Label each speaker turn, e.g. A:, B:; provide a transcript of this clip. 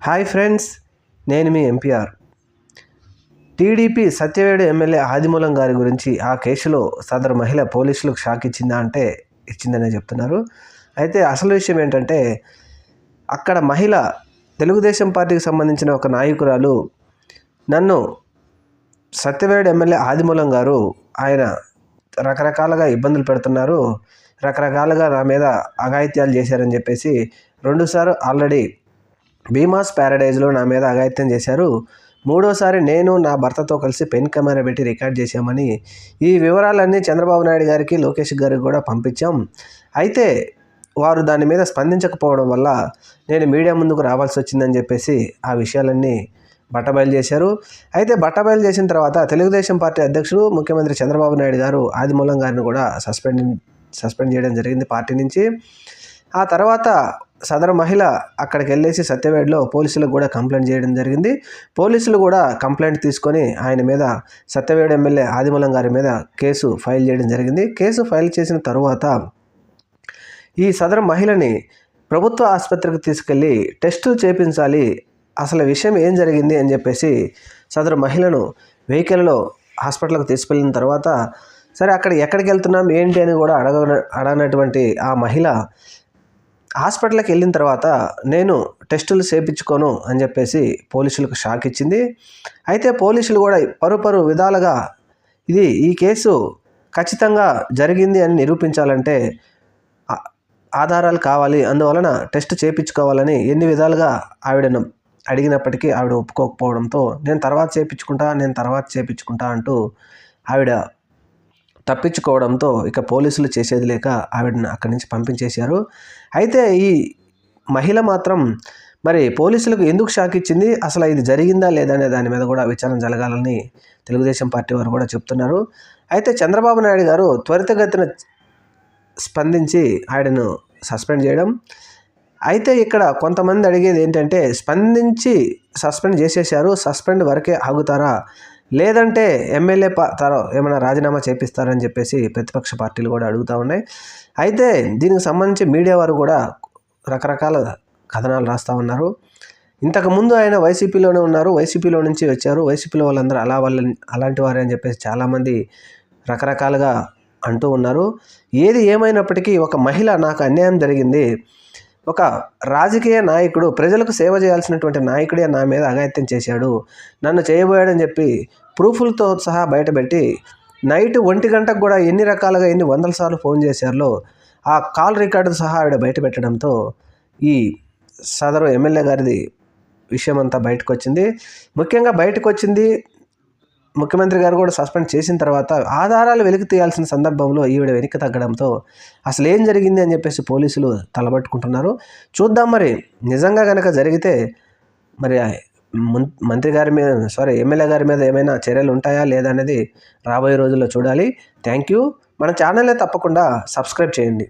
A: Hi friends, నేను మీ MPR. TDP Satyavedu MLA ఆదిమూలం గారి గురించి ఆ కేసులో సదరు మహిళ పోలీసులకు షాక్ ఇచ్చిందా అంటే ఇచ్చిందనే చెప్తున్నారు. అయితే అసలు విషయం ఏంటంటే, అక్కడ మహిళ తెలుగుదేశం పార్టీకి సంబంధించిన ఒక నాయకురాలు నన్ను సత్యవేడు ఎమ్మెల్యే ఆదిమూలం గారు ఆయన రకరకాలుగా ఇబ్బందులు పెడుతున్నారు, రకరకాలుగా నా మీద అఘాయిత్యాలు చేశారని చెప్పేసి 2 సార్లు ఆల్రెడీ భీమాస్ ప్యారడైజ్లో నా మీద అఘాయిత్యం చేశారు. 3వసారి నేను నా భర్తతో కలిసి పెన్ కెమెరా పెట్టి రికార్డ్ చేశామని ఈ వివరాలన్నీ చంద్రబాబు నాయుడు గారికి, లోకేష్ గారికి కూడా పంపించాం. అయితే వారు దాని మీద స్పందించకపోవడం వల్ల నేను మీడియా ముందుకు రావాల్సి వచ్చిందని చెప్పేసి ఆ విషయాలన్నీ బట్టబయలు చేశారు. అయితే బట్టబయలు చేసిన తర్వాత తెలుగుదేశం పార్టీ అధ్యక్షుడు, ముఖ్యమంత్రి చంద్రబాబు నాయుడు గారు ఆదిమూలం గారిని కూడా సస్పెండ్ చేయడం జరిగింది పార్టీ నుంచి. ఆ తర్వాత సదరు మహిళ అక్కడికి వెళ్ళేసి సత్యవేడులో పోలీసులకు కూడా కంప్లైంట్ చేయడం జరిగింది. పోలీసులు కూడా కంప్లైంట్ తీసుకొని ఆయన మీద, సత్యవేడు ఎమ్మెల్యే ఆదిమూలం గారి మీద కేసు ఫైల్ చేయడం జరిగింది. కేసు ఫైల్ చేసిన తరువాత ఈ సదరు మహిళని ప్రభుత్వ ఆసుపత్రికి తీసుకెళ్ళి టెస్టులు చేయించాలి, అసలు విషయం ఏం జరిగింది అని చెప్పేసి సదరు మహిళను వెహికల్లో హాస్పిటల్కి తీసుకెళ్ళిన తర్వాత, సరే అక్కడ ఎక్కడికి వెళ్తున్నాం ఏంటి అని కూడా అడగనటువంటి ఆ మహిళ హాస్పిటల్కి వెళ్ళిన తర్వాత నేను టెస్టులు చేయించుకోను అని చెప్పేసి పోలీసులకు షాక్ ఇచ్చింది. అయితే పోలీసులు కూడా పరు విధాలుగా ఈ కేసు ఖచ్చితంగా జరిగింది అని నిరూపించాలంటే ఆధారాలు కావాలి, అందువలన టెస్ట్ చేయించుకోవాలని ఎన్ని విధాలుగా ఆవిడను అడిగినప్పటికీ ఆవిడ ఒప్పుకోకపోవడంతో నేను తర్వాత చేయించుకుంటా అంటూ ఆవిడ తప్పించుకోవడంతో ఇక పోలీసులు చేసేది లేక ఆవిడని అక్కడి నుంచి పంపించేశారు. అయితే ఈ మహిళ మాత్రం మరి పోలీసులకు ఎందుకు షాక్ ఇచ్చింది, అసలు ఇది జరిగిందా లేదా అనే దాని మీద కూడా విచారణ జరగాలని తెలుగుదేశం పార్టీ వారు కూడా చెప్తున్నారు. అయితే చంద్రబాబు నాయుడు గారు త్వరితగతిన స్పందించి ఆవిడను సస్పెండ్ చేయడం. అయితే ఇక్కడ కొంతమంది అడిగేది ఏంటంటే, స్పందించి సస్పెండ్ చేసేశారు, సస్పెండ్ వరకే ఆగుతారా, లేదంటే ఎమ్మెల్యే ఏమైనా రాజీనామా చేపిస్తారని చెప్పేసి ప్రతిపక్ష పార్టీలు కూడా అడుగుతూ ఉన్నాయి. అయితే దీనికి సంబంధించి మీడియా వారు కూడా రకరకాల కథనాలు రాస్తూ ఉన్నారు. ఇంతకుముందు ఆయన వైసీపీలోనే ఉన్నారు, వైసీపీలో నుంచి వచ్చారు, వైసీపీలో వాళ్ళందరూ అలాంటి వారే అని చెప్పేసి చాలామంది రకరకాలుగా అంటూ ఉన్నారు. ఏది ఏమైనప్పటికీ ఒక మహిళ, నాకు అన్యాయం జరిగింది, ఒక రాజకీయ నాయకుడు, ప్రజలకు సేవ చేయాల్సినటువంటి నాయకుడే నా మీద అఘాయిత్యం చేశాడు, నన్ను చేయబోయాడని చెప్పి ప్రూఫ్లతో సహా బయటపెట్టి నైట్ 1 గంటకు కూడా ఎన్ని రకాలుగా ఎన్ని వందల సార్లు ఫోన్ చేశారో ఆ కాల్ రికార్డు సహా ఆవిడ బయట పెట్టడంతో ఈ సదరు ఎమ్మెల్యే గారిది విషయం అంతా బయటకు వచ్చింది. ముఖ్యంగా బయటకు వచ్చింది, ముఖ్యమంత్రి గారు కూడా సస్పెండ్ చేసిన తర్వాత ఆధారాలు వెలికి తీయాల్సిన సందర్భంలో ఈవిడ వెనక్కి తగ్గడంతో అసలు ఏం జరిగింది అని చెప్పేసి పోలీసులు తలబట్టుకుంటున్నారు. చూద్దాం మరి నిజంగా కనుక జరిగితే మరి ఎమ్మెల్యే గారి మీద ఏమైనా చర్యలు ఉంటాయా లేదా అనేది రాబోయే రోజుల్లో చూడాలి. Thank you. మన ఛానల్ని తప్పకుండా సబ్స్క్రైబ్ చేయండి.